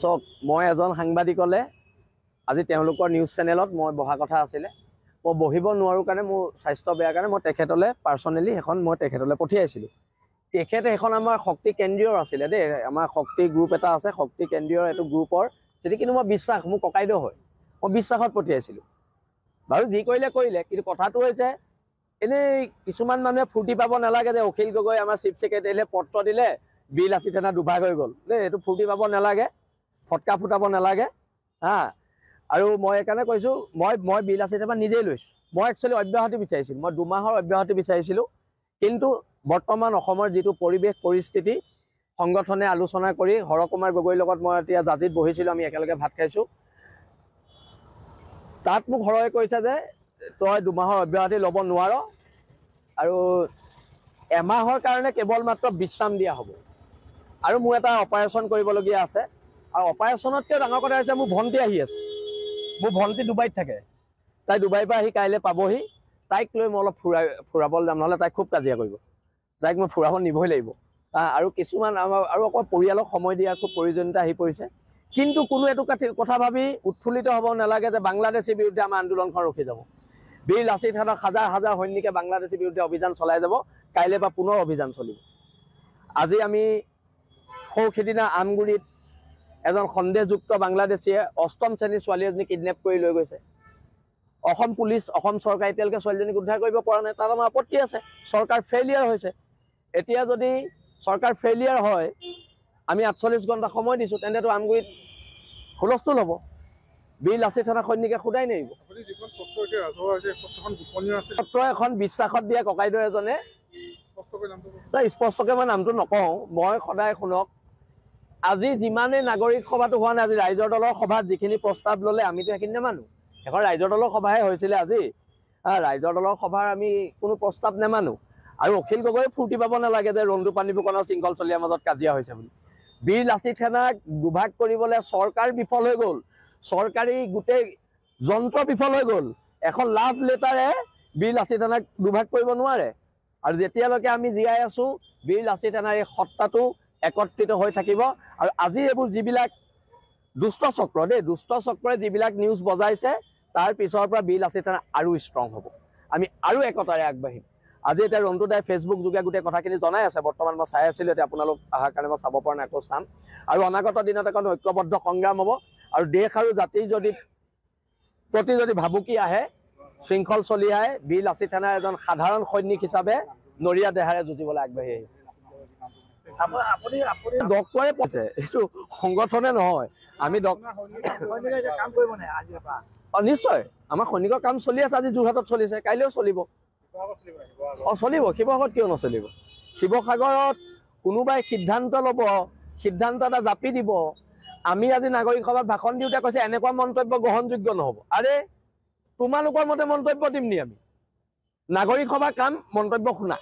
চাওক মই এজন সাংবাদিকলে আজি তেওঁলোকৰ নিউজ চেনেলত মই বহা কথা আছিলে মই বহিব নোৱাৰো কাৰণে মোৰ স্বাস্থ্য বেয়া কাৰণে মই তেখেতলে পাৰ্সনেলি এখন মই তেখেতলে পঠিয়াইছিলো তেখেতে এখন আমাৰ শক্তি কেন্দ্ৰীয় আছিলে দেই আমাৰ শক্তি গ্ৰুপ এটা আছে শক্তি কেন্দ্ৰীয় এটো গ্ৰুপৰ যদি কিন্তু মই বিশ্বাস মোৰ ককাইদেউ হয় মই বিশ্বাসত পঠিয়াইছিলো বাৰু যি কৰিলে কিন্তু কথাটো হৈছে এনে কিছুমান মানুহে ফুৰ্তি পাব নালাগে যে অখিল গগৈ আমাৰ চিফ সেক্ৰেটাৰীলে পত্ৰ দিলে বিল আসি থানা দুভাগ হৈ গ'ল দেই এটো ফুৰ্তি পাব নালাগে ফটকা ফুটাব নালাগে হা আৰু মই একাৰণে কৈছো মই বিল আসি থানা নিজে লৈছো মই একচুয়ালি অব্যাহতি বিচাৰিছিলো মই 2 মাহৰ অব্যাহতি বিচাৰিছিলো কিন্তু বৰ্তমান অসমৰ যেটো পৰিবেশ পৰিস্থিতি সংগঠনে আলোচনা কৰি হৰকুমাৰ গগৈৰ লগত মই এতিয়া জাজিত বহিছিলো আমি একেলগে ভাত খাইছো তাত মোক হৰয়ে কৈছে যে তই 2 মাহৰ অব্যাহতি লব নোৱাৰ আৰু এমাহৰ কাৰণে কেৱল মাত্ৰ বিশ্ৰাম দিয়া হ'ব আৰু মোৰ এটা অপাৰেচন কৰিবলগীয়া আছে আৰু অপাৰেচনতকৈ ডাঙৰ কথা হৈছে মোৰ ভন্টি আহি আছে মোৰ ভন্টি ডুবাইত থাকে তাই ডুবাইৰ পৰা আহি কাইলে পাবহি তাইক লৈ মই অলপ ফুৰাবল যাম নহলে তাই খুব কাজিয়া কৰিব তাইক মই ফুৰাব নিবই লাগিব আৰু কিছুমান আৰু অকল পৰিয়ালক সময় দিয়া খুব প্ৰয়োজনীয়তা আহি পৰিছে কিন্তু কোনো এটো কথা ভাবি উৎফুল্লিত হ'ব নালাগে যে বাংলাদেশীৰ বিৰুদ্ধে আমাৰ আন্দোলনখন ৰখি যাব বিল আসি থানাত হাজাৰ হাজাৰ সৈনিকে বাংলাদেশীৰ বিৰুদ্ধে অভিযান চলাই যাব কাইলে বা পুনৰ অভিযান চলিব আজি আমি খৌখিদিনা আমগুৰিত এজন সন্দেহযুক্ত বাংলাদেশীয়ে অষ্টম শ্ৰেণীৰ ছোৱালী এজনী কিডনেপ কৰি লৈ গৈছে অসম পুলিচ অসম চৰকাৰ এতিয়ালৈকে ছোৱালীজনীক উদ্ধাৰ কৰিব পৰা নাই তাৰ আমাৰ আপত্তি আছে চৰকাৰ ফেইলিয়াৰ হৈছে এতিয়া যদি চৰকাৰ ফেইলিয়াৰ হয় আমি 48 ঘণ্টা সময় দিছো তেন্তেটো আমগুৰিত হুলস্থুল হ'ব বিল আসি থানা সৈনিকে খুদাই নেৰিব আপুনি যিখন পত্ৰ এতিয়া ৰাজহুৱা হৈছে পত্ৰখন গোপনীয় আছে পত্ৰ এখন বিশ্বাসত দিয়া ককাইদেউ এজনে স্পষ্টকৈ মই নামটো নকওঁ মই সদায় শুনক আজি যিমানে নাগৰিক সভাটো হোৱা নাই আজি ৰাইজৰ দলৰ সভাত যিখিনি প্ৰস্তাৱ ললে আমিতো সেইখিনি নেমানো এখন ৰাইজৰ দলৰ সভাহে হৈছিলে আজি ৰাইজৰ দলৰ সভাৰ আমি কোনো প্ৰস্তাৱ নেমানো আৰু অখিল গগৈ ফুৰ্তি পাব নালাগে যে ৰন্দু পানীবুকনৰ শৃংখল চলিয়াৰ মাজত কাজিয়া হৈছে বুলি বিল আসি থানাক দুভাগ কৰিবলৈ চৰকাৰ বিফল হৈ গ'ল চৰকাৰী গোটেই যন্ত্ৰ বিফল হৈ গ'ল এখন লাভ লেটাৰে বিল আসি থানাক দুভাগ কৰিব নোৱাৰে আৰু যেতিয়ালৈকে আমি জীয়াই আছো বিল আসি থানাৰ এই সত্তাটো একত্ৰিত হৈ থাকিব আৰু আজি এইবোৰ যিবিলাক দুষ্ট চক্ৰই যিবিলাক নিউজ বজাইছে তাৰ পিছৰ পৰা বিল আসি থানা আৰু ষ্ট্ৰং হ'ব আমি আৰু একতাৰে আগবাঢ়িম আজি এটা ৰন্তু দাই ফেসবুক যোগে গোটেই কথাখিনি জনাই আছে বৰ্তমান মই চাই আছিলো এতিয়া আপোনালোক আহাৰ কাৰণে মই চাব পৰা নাই আকৌ চাম আৰু অনাগত দিনত এখন ঐক্যবদ্ধ সংগ্ৰাম হ'ব আৰু দেশ আৰু জাতিৰ প্ৰতি যদি ভাবুকি আহে শৃংখল চলিয়াই বিল আসি থানাৰ এজন সাধাৰণ সৈনিক হিচাপে নৰিয়া দেহাৰে যুঁজিবলৈ আগবাঢ়ি আহিব আপুনি ডক্টৰে কৈছে এইটো সংগঠনে নহয় আমি কাম কৰিব নাই আজিৰ পৰা নিশ্চয় আমাৰ সৈনিকৰ কাম চলি আছে আজি যোৰহাটত চলিছে কাইলৈও চলিব চলিব শিৱসাগৰত কিয় নচলিব শিৱসাগৰত কোনোবাই সিদ্ধান্ত ল'ব সিদ্ধান্ত এটা জাপি দিব আমি আজি নাগৰিক সভাত ভাষণ দিওঁতে কৈছে এনেকুৱা মন্তব্য গ্ৰহণযোগ্য নহ'ব আৰে তোমালোকৰ মতে মন্তব্য দিম নি আমি নাগৰিক সভাৰ কাম মন্তব্য শুনা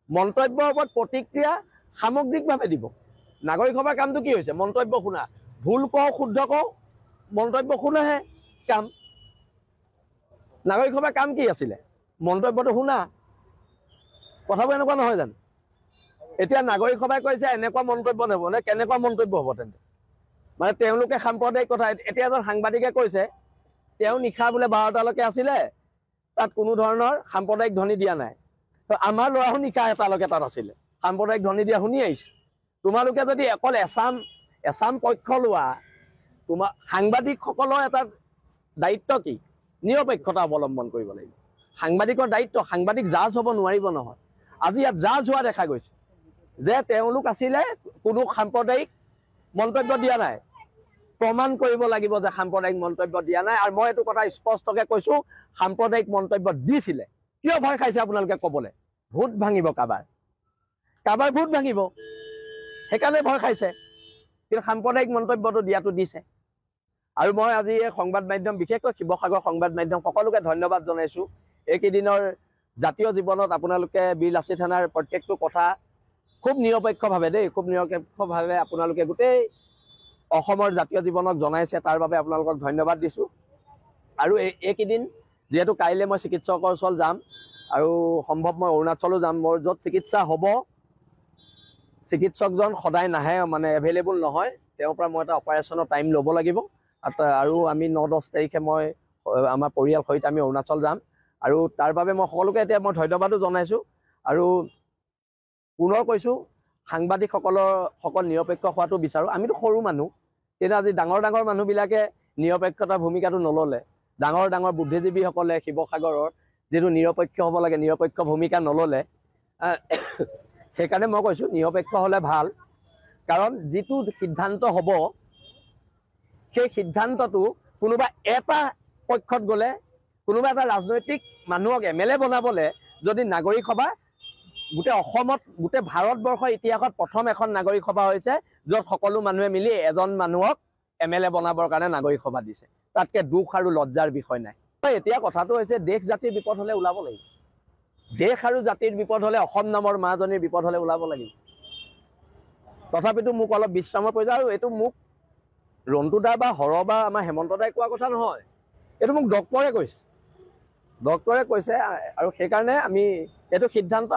মন্তব্যৰ ওপৰত প্ৰতিক্ৰিয়া সামগ্ৰিকভাৱে দিব নাগৰিক সভাৰ কামটো কি হৈছে মন্তব্য শুনা ভুল কওঁ শুদ্ধ কওঁ মন্তব্য শুনাহে কাম নাগৰিক সভাৰ কাম কি আছিলে মন্তব্যটো শুনা কথাবোৰ এনেকুৱা নহয় জানো এতিয়া নাগৰিক সভাই কৈছে এনেকুৱা মন্তব্য নেব নে কেনেকুৱা মন্তব্য হ'ব তেন্তে মানে তেওঁলোকে সাম্প্ৰদায়িক কথা এতিয়া এজন সাংবাদিকে কৈছে তেওঁ নিশা বোলে 12টালৈকে আছিলে তাত কোনো ধৰণৰ সাম্প্ৰদায়িক ধ্বনি দিয়া নাই তো আমাৰ ল'ৰাও নিশা এটালৈকে তাত আছিলে সাম্প্ৰদায়িক ধ্বনি দিয়া শুনি আহিছে তোমালোকে যদি অকল এছাম পক্ষ লোৱা তোমাৰ সাংবাদিকসকলৰ এটা দায়িত্ব কি নিৰপেক্ষতা অৱলম্বন কৰিব লাগিব সাংবাদিকৰ দায়িত্ব সাংবাদিক জাজ হ'ব নোৱাৰিব নহয় আজি ইয়াত জাজ হোৱা দেখা গৈছে যে তেওঁলোক আছিলে কোনো সাম্প্ৰদায়িক মন্তব্য দিয়া নাই প্ৰমাণ কৰিব লাগিব যে সাম্প্ৰদায়িক মন্তব্য দিয়া নাই আৰু মই এইটো কথা স্পষ্টকৈ কৈছো সাম্প্ৰদায়িক মন্তব্য দিছিলে কিয় ভয় খাইছে আপোনালোকে ক'বলৈ ভোট ভাঙিব কাবাৰ ভোট ভাঙিব সেইকাৰণে ভয় খাইছে কিন্তু সাম্প্ৰদায়িক মন্তব্যটো দিয়াটো দিছে আৰু মই আজি এই সংবাদ মাধ্যম বিশেষকৈ শিৱসাগৰ সংবাদ মাধ্যম সকলোকে ধন্যবাদ জনাইছো এইকেইদিনৰ জাতীয় জীৱনত আপোনালোকে বিল আসি থানাৰ প্ৰত্যেকটো কথা খুব নিৰপেক্ষভাৱে আপোনালোকে গোটেই অসমৰ জাতীয় জীৱনক জনাইছে তাৰ বাবে আপোনালোকক ধন্যবাদ দিছো আৰু এইকেইদিন যেহেতু কাইলৈ মই চিকিৎসকৰ ওচৰত যাম আৰু সম্ভৱ মই অৰুণাচলো যাম মোৰ য'ত চিকিৎসা হ'ব চিকিৎসকজন সদায় নাহে মানে এভেইলেবল নহয় তেওঁৰ পৰা মই এটা অপাৰেশ্যনৰ টাইম ল'ব লাগিব আৰু আমি 9-10 তাৰিখে মই আমাৰ পৰিয়াল সহিত আমি অৰুণাচল যাম আৰু তাৰ বাবে মই সকলোকে এতিয়া মই ধন্যবাদো জনাইছোঁ আৰু পুনৰ কৈছোঁ সাংবাদিকসকল নিৰপেক্ষ হোৱাটো বিচাৰোঁ আমিতো সৰু মানুহ কিন্তু আজি ডাঙৰ মানুহবিলাকে নিৰপেক্ষতাৰ ভূমিকাটো নল'লে ডাঙৰ বুদ্ধিজীৱীসকলে শিৱসাগৰৰ যিটো নিৰপেক্ষ হ'ব লাগে নিৰপেক্ষ ভূমিকা নল'লে সেইকাৰণে মই কৈছোঁ নিৰপেক্ষ হ'লে ভাল কাৰণ যিটো সিদ্ধান্ত হ'ব সেই সিদ্ধান্তটো কোনোবা এটা পক্ষত গ'লে কোনোবা এটা ৰাজনৈতিক মানুহক MLA বনাবলৈ যদি নাগৰিক সভা গোটেই অসমত গোটেই ভাৰতবৰ্ষৰ ইতিহাসত প্ৰথম এখন নাগৰিক সভা হৈছে য'ত সকলো মানুহে মিলি এজন মানুহক MLA বনাবৰ কাৰণে নাগৰিক সভা দিছে তাতকৈ দুখ আৰু লজ্জাৰ বিষয় নাই এতিয়া কথাটো হৈছে দেশ জাতিৰ বিপদ হ'লে ওলাব লাগিব দেশ আৰু জাতিৰ বিপদ হ'লে অসম নামৰ মাজনীৰ বিপদ হ'লে ওলাব লাগিব তথাপিতো মোক অলপ বিশ্ৰামৰ প্ৰয়োজন আৰু এইটো মোক ৰন্টু দা বা হৰ বা আমাৰ হেমন্ত দাই কোৱা কথা নহয় এইটো মোক ডক্টৰে কৈছে আৰু সেইকাৰণে আমি এইটো সিদ্ধান্ত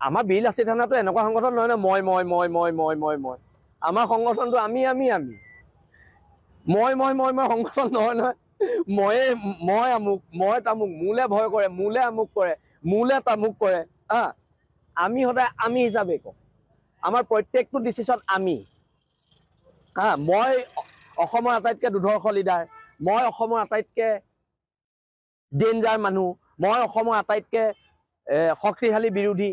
আমাৰ বীৰ লাচিত থানাটো এনেকুৱা সংগঠন নহয় ন মই আমাৰ সংগঠনটো আমি সংগঠন নহয় মই আমুক মই তামুক মোলে ভয় কৰে মোলে আমুক কৰে মোলে তামুক কৰে আমি সদায় আমি হিচাপে কওঁ আমাৰ প্ৰত্যেকটো ডিচিশ্যন আমি মই অসমৰ আটাইতকৈ দুৰ্ধৰ্ষ লিডাৰ মই অসমৰ আটাইতকৈ ডেঞ্জাৰ মানুহ মই অসমৰ আটাইতকৈ শক্তিশালী বিৰোধী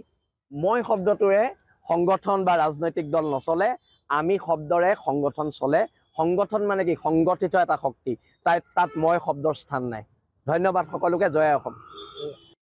মই শব্দটোৰে সংগঠন বা ৰাজনৈতিক দল নচলে আমি শব্দৰে সংগঠন চলে সংগঠন মানে কি সংগঠিত এটা শক্তি তাত মই শব্দৰ স্থান নাই ধন্যবাদ সকলোকে জয় অসম